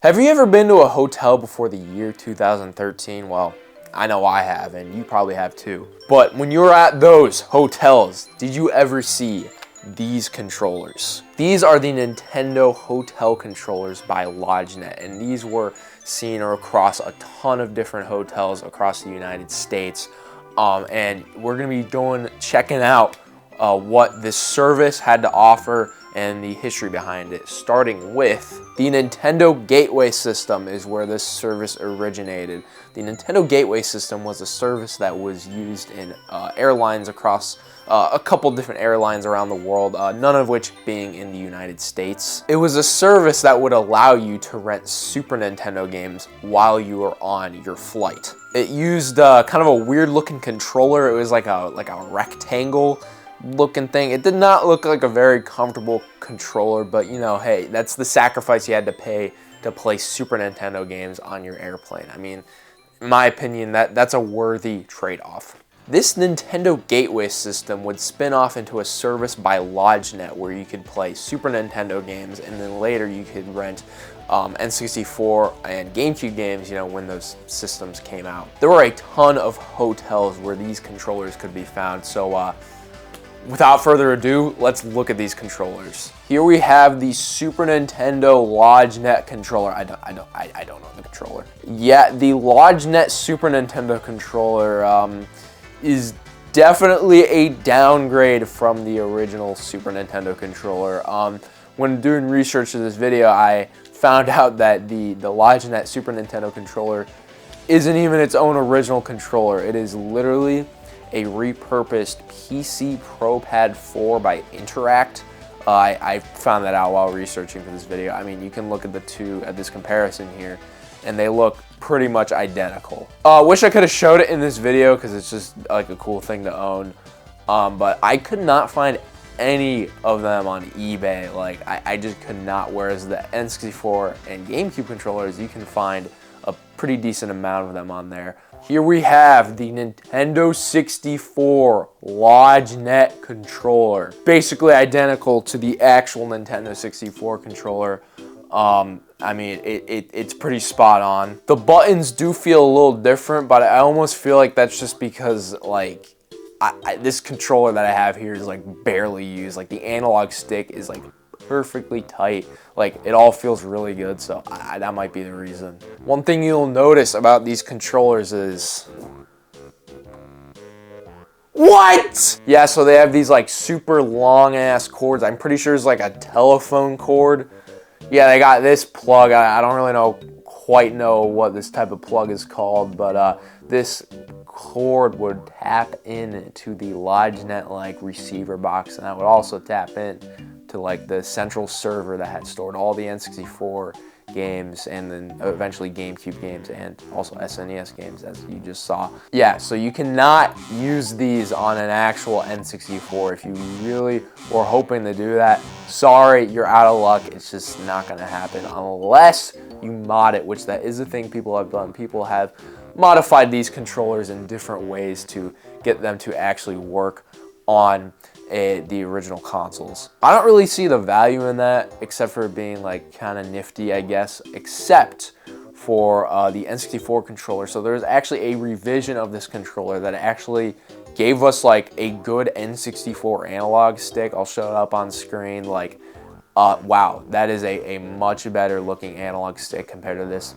Have you ever been to a hotel before the year 2013? Well, I know I have, and you probably have too. But when you're at those hotels, did you ever see these controllers? These are the Nintendo Hotel controllers by LodgeNet, and these were seen across a ton of different hotels across the United States. And we're gonna be checking out what this service had to offer and the history behind it, starting with the Nintendo Gateway System is where this service originated. The Nintendo Gateway System was a service that was used in airlines across a couple different airlines around the world, none of which being in the United States. It was a service that would allow you to rent Super Nintendo games while you were on your flight. It used kind of a weird looking controller. It was like a rectangle looking thing. It did not look like a very comfortable controller, but you know, hey, that's the sacrifice you had to pay to play Super Nintendo games on your airplane. I mean, in my opinion, that's a worthy trade-off. This Nintendo Gateway System would spin off into a service by LodgeNet where you could play Super Nintendo games, and then later you could rent N64 and GameCube games, you know, when those systems came out. There were a ton of hotels where these controllers could be found, so without further ado, let's look at these controllers. Here we have the Super Nintendo LodgeNet controller. I don't know the controller. Yeah, the LodgeNet Super Nintendo controller is definitely a downgrade from the original Super Nintendo controller. When doing research for this video, I found out that the LodgeNet Super Nintendo controller isn't even its own original controller. It is literally a repurposed PC Pro Pad 4 by Interact. I found that out while researching for this video. I mean, you can look at this comparison here, and they look pretty much identical. Wish I could have showed it in this video because it's just like a cool thing to own. But I could not find any of them on eBay. Like, I just could not. Whereas the N64 and GameCube controllers, you can find a pretty decent amount of them on there. Here we have the Nintendo 64 LodgeNet controller. Basically identical to the actual Nintendo 64 controller. I mean, it's pretty spot on. The buttons do feel a little different, but I almost feel like that's just because, like, this controller that I have here is, like, barely used. Like, the analog stick is, like, perfectly tight. Like, it all feels really good, so that might be the reason. One thing you'll notice about these controllers is... What? Yeah, so they have these, like, super long-ass cords. I'm pretty sure it's, like, a telephone cord. Yeah, they got this plug. I don't really quite know what this type of plug is called, but this cord would tap into the LodgeNet like receiver box, and that would also tap in to like the central server that had stored all the N64 games and then eventually GameCube games and also SNES games, as you just saw. Yeah, so you cannot use these on an actual N64. If you really were hoping to do that, sorry, you're out of luck. It's just not gonna happen unless you mod it, which that is a thing people have done. People have modified these controllers in different ways to get them to actually work on the original consoles. I don't really see the value in that, except for being like kind of nifty, I guess, except for the N64 controller. So there's actually a revision of this controller that actually gave us like a good N64 analog stick. I'll show it up on screen. Like, wow, that is a much better looking analog stick compared to this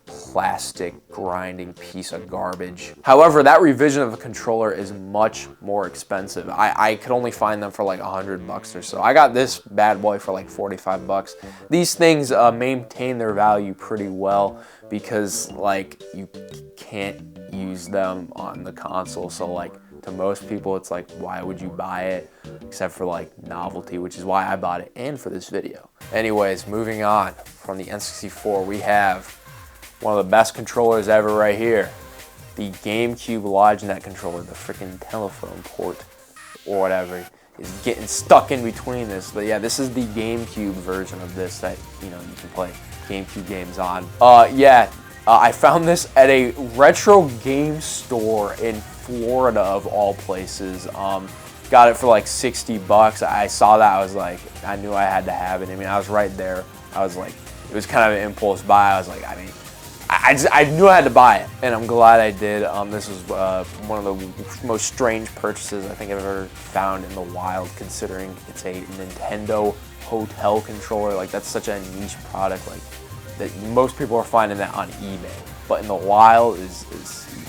plastic grinding piece of garbage. However, that revision of the controller is much more expensive. I could only find them for like $100 or so. I got this bad boy for like $45. These things maintain their value pretty well because like you can't use them on the console. So like to most people, it's like, why would you buy it? Except for like novelty, which is why I bought it and for this video. Anyways, moving on from the N64, we have one of the best controllers ever right here. The GameCube LodgeNet controller, the freaking telephone port or whatever is getting stuck in between this. But yeah, this is the GameCube version of this that, you know, you can play GameCube games on. I found this at a retro game store in Florida of all places. Got it for like $60. I saw that, I was like, I knew I had to have it. I mean, I was right there. I was like, it was kind of an impulse buy. I was like, I mean, I knew I had to buy it, and I'm glad I did. This was one of the most strange purchases I think I've ever found in the wild, considering it's a Nintendo hotel controller. Like, that's such a niche product, like that most people are finding that on eBay, but in the wild is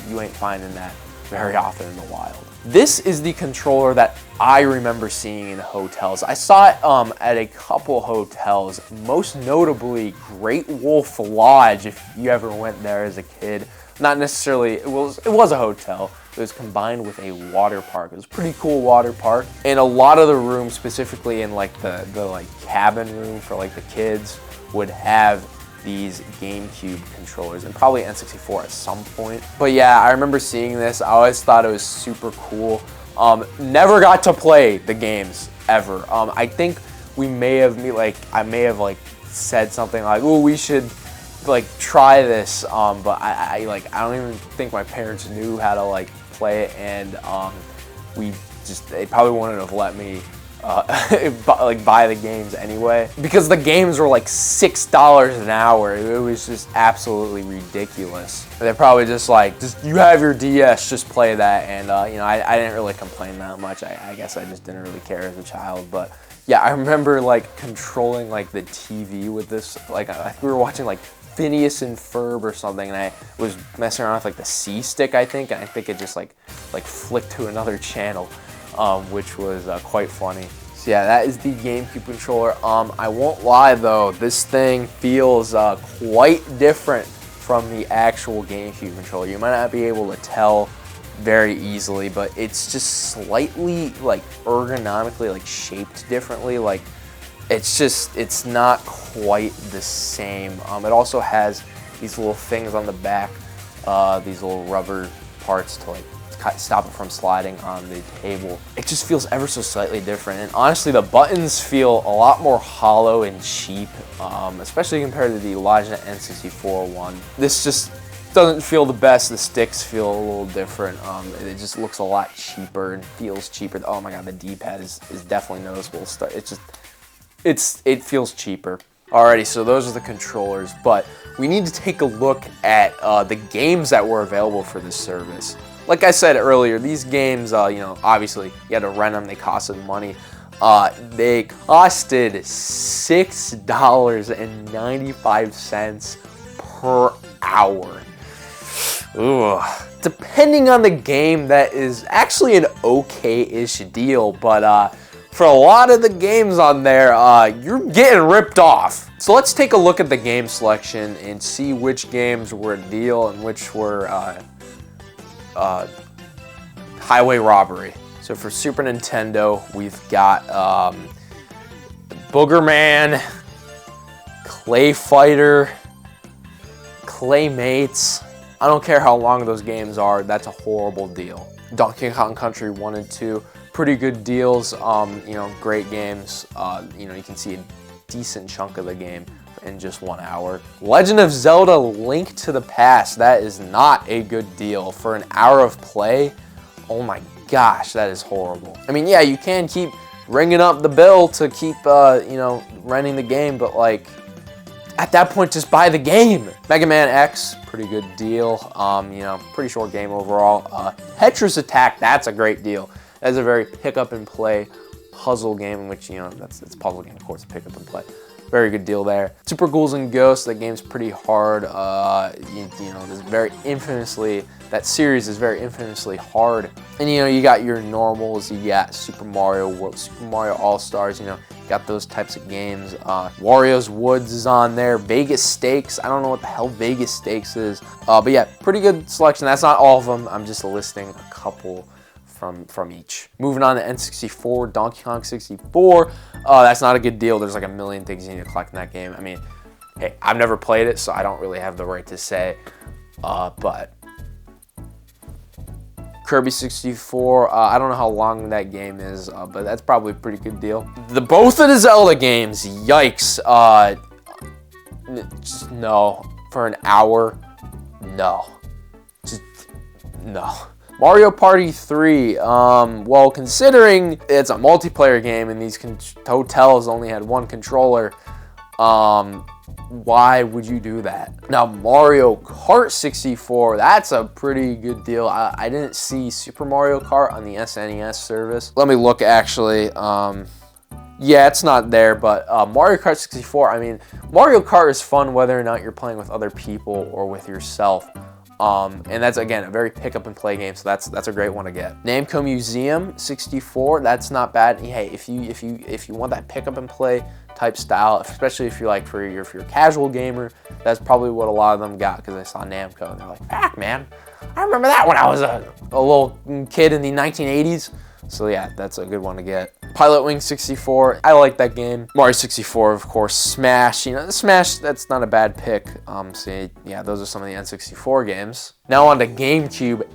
you ain't finding that very often in the wild. This is the controller that I remember seeing in hotels. I saw it at a couple hotels, most notably Great Wolf Lodge, if you ever went there as a kid. Not necessarily, it was a hotel. It was combined with a water park. It was a pretty cool water park. And a lot of the rooms, specifically in like the like cabin room for like the kids, would have these GameCube controllers, and probably N64 at some point. But yeah, I remember seeing this. I always thought it was super cool. Never got to play the games ever. I think I may have said something like, "Oh, we should like try this," but I don't even think my parents knew how to like play it, and they probably wouldn't have let me buy the games anyway, because the games were like $6 an hour. It was just absolutely ridiculous. They're probably just like, you have your DS, just play that. And you know, I didn't really complain that much. I guess I just didn't really care as a child. But yeah, I remember like controlling like the TV with this. Like, we were watching like Phineas and Ferb or something, and I was messing around with like the C stick, I think, and I think it just like flicked to another channel. Which was quite funny. So yeah, that is the GameCube controller. I won't lie though, this thing feels quite different from the actual GameCube controller. You might not be able to tell very easily, but it's just slightly like ergonomically like shaped differently. Like, it's not quite the same. It also has these little things on the back, these little rubber parts to like stop it from sliding on the table. It just feels ever so slightly different, and honestly the buttons feel a lot more hollow and cheap, especially compared to the Logitech N64 one. This just doesn't feel the best. The sticks feel a little different. It just looks a lot cheaper and feels cheaper. Oh my god, the D-pad is definitely noticeable. It feels cheaper. Alrighty, so those are the controllers, but we need to take a look at the games that were available for this service. Like I said earlier, these games, you know, obviously you had to rent them. They costed money. They costed $6.95 per hour. Ugh. Depending on the game, that is actually an okay-ish deal, but for a lot of the games on there, you're getting ripped off. So let's take a look at the game selection and see which games were a deal and which were highway robbery. So for Super Nintendo, we've got Boogerman, Clay Fighter, Claymates. I don't care how long those games are, that's a horrible deal. Donkey Kong Country 1 and 2, pretty good deals. You know, great games. You know, you can see a decent chunk of the game in just 1 hour. Legend of Zelda Link to the Past, that is not a good deal. For an hour of play, oh my gosh, that is horrible. I mean, yeah, you can keep ringing up the bill to keep, you know, renting the game, but like, at that point, just buy the game. Mega Man X, pretty good deal. You know, pretty short game overall. Tetris Attack, that's a great deal. That's a very pick up and play puzzle game, in which, you know, it's a puzzle game, of course, pick up and play. Very good deal there. Super Ghouls and Ghosts, that game's pretty hard. You know, that series is very infamously hard. And you know, you got your normals, you got Super Mario World, Super Mario All-Stars, you know, got those types of games. Wario's Woods is on there. Vegas Stakes, I don't know what the hell Vegas Stakes is. But yeah, pretty good selection. That's not all of them. I'm just listing a couple from each. Moving on to N64, Donkey Kong 64. That's not a good deal. There's like a million things you need to collect in that game. I mean, hey, I've never played it, so I don't really have the right to say. But Kirby 64, I don't know how long that game is, but that's probably a pretty good deal. Both of the Zelda games, yikes. Just no. For an hour, no. Just no. Mario Party 3, well, considering it's a multiplayer game and these hotels only had one controller, why would you do that? Now, Mario Kart 64, that's a pretty good deal. I didn't see Super Mario Kart on the SNES service. Let me look, actually. Yeah, it's not there, but Mario Kart 64, I mean, Mario Kart is fun whether or not you're playing with other people or with yourself. And that's, again, a very pick up and play game, so that's a great one to get. Namco Museum 64, that's not bad. Hey, if you want that pick up and play type style, especially if you're like if you're a casual gamer, that's probably what a lot of them got, because they saw Namco and they're like, "Fuck, man, I remember that when I was a little kid in the 1980s." So yeah, that's a good one to get. Pilotwings 64, I like that game. Mario 64, of course. Smash, you know, Smash, that's not a bad pick. So yeah, those are some of the N64 games. Now on to GameCube.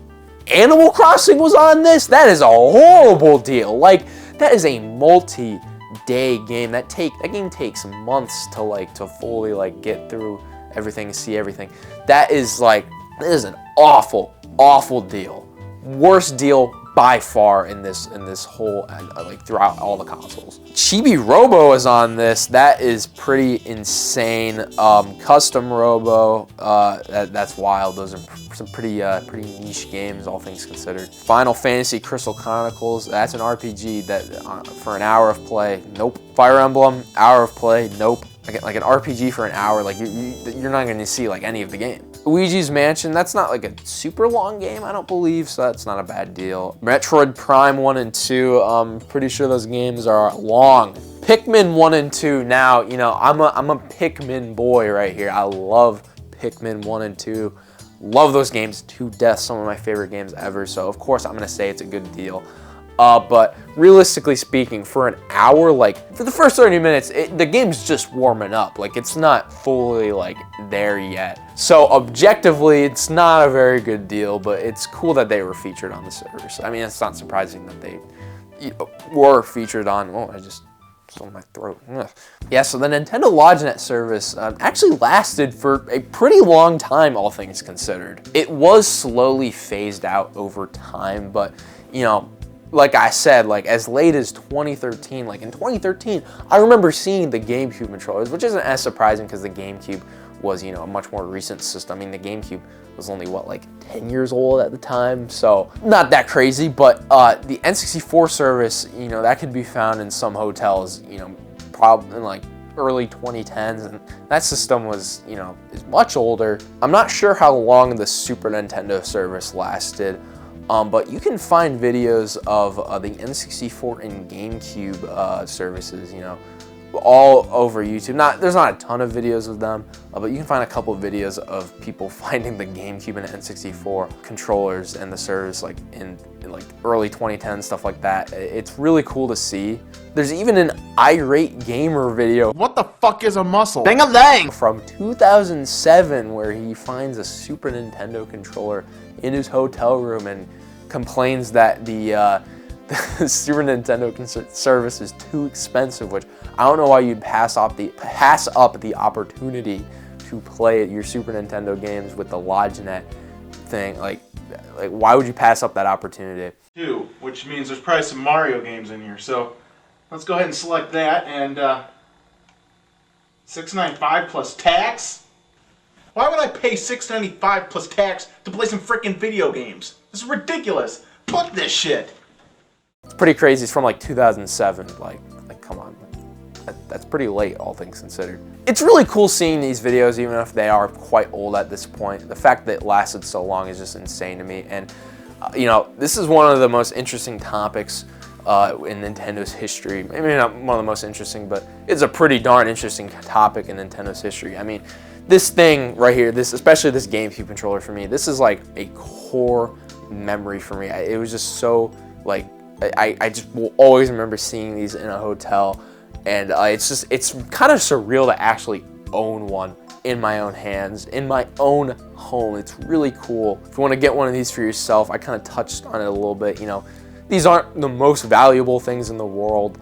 Animal Crossing was on this? That is a horrible deal. Like, that is a multi-day game. That game takes months to fully get through everything, see everything. That is an awful deal. Worst deal by far in this whole, throughout all the consoles. Chibi Robo is on this. That is pretty insane. Custom Robo, that's wild. Those are some pretty niche games, all things considered. Final Fantasy Crystal Chronicles, that's an RPG that for an hour of play, nope. Fire Emblem, hour of play, nope. Like an RPG for an hour, you're not going to see any of the game. Luigi's Mansion, that's not a super long game, I don't believe, so that's not a bad deal. Metroid Prime 1 and 2, I'm pretty sure those games are long. Pikmin 1 and 2, now, you know, I'm a Pikmin boy right here. I love Pikmin 1 and 2. Love those games to death, some of my favorite games ever, so of course I'm going to say it's a good deal. But realistically speaking, for an hour, for the first 30 minutes, the game's just warming up. It's not fully, there yet. So, objectively, it's not a very good deal, but it's cool that they were featured on the service. I mean, it's not surprising that they were featured on... Oh, I just stole my throat. Ugh. Yeah, so the Nintendo LodgeNet service actually lasted for a pretty long time, all things considered. It was slowly phased out over time, but, you know... Like I said, as late as 2013, in 2013, I remember seeing the GameCube controllers, which isn't as surprising because the GameCube was, you know, a much more recent system. I mean, the GameCube was only, 10 years old at the time, so not that crazy, but the N64 service, you know, that could be found in some hotels, you know, probably in, early 2010s, and that system was, you know, is much older. I'm not sure how long the Super Nintendo service lasted, but you can find videos of the N64 and GameCube services, you know, all over YouTube. There's not a ton of videos of them, but you can find a couple of videos of people finding the GameCube and N64 controllers and the service in early 2010, stuff like that. It's really cool to see. There's even an Irate Gamer video. What the fuck is a muscle? Ding-a-dang! From 2007, where he finds a Super Nintendo controller in his hotel room and complains that the Super Nintendo service is too expensive, which I don't know why you'd pass up the opportunity to play your Super Nintendo games with the LodgeNet thing. Why would you pass up that opportunity? 2, which means there's probably some Mario games in here. So let's go ahead and select that, and $6.95 plus tax. Why would I pay $6.95 plus tax to play some freaking video games? This is ridiculous. Fuck this shit. It's pretty crazy. It's from 2007. Come on. That's pretty late, all things considered. It's really cool seeing these videos, even if they are quite old at this point. The fact that it lasted so long is just insane to me. And, you know, this is one of the most interesting topics in Nintendo's history. Maybe not one of the most interesting, but it's a pretty darn interesting topic in Nintendo's history. I mean, this thing right here, especially this GameCube controller for me, this is a core memory for me. It was just so, I just will always remember seeing these in a hotel, and it's kind of surreal to actually own one in my own hands, in my own home. It's really cool. If you want to get one of these for yourself, I kind of touched on it a little bit, you know, these aren't the most valuable things in the world,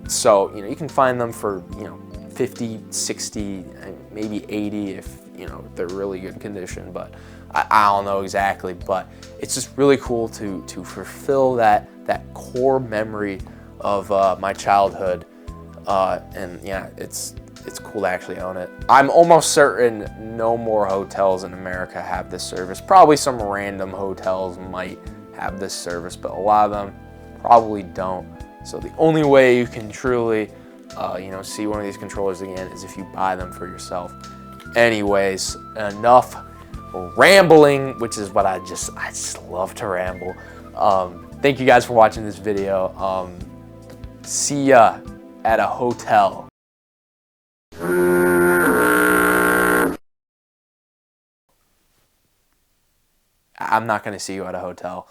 so, you know, you can find them for, you know, 50, 60, maybe 80 if, you know, they're really good condition, but I don't know exactly, but it's just really cool to fulfill that core memory of my childhood, and yeah, it's it's cool to actually own it. I'm almost certain no more hotels in America have this service. Probably some random hotels might have this service, but a lot of them probably don't. So the only way you can truly, see one of these controllers again is if you buy them for yourself. Anyways, enough rambling, which is what I just love to ramble. Thank you guys for watching this video. See ya at a hotel. I'm not gonna see you at a hotel.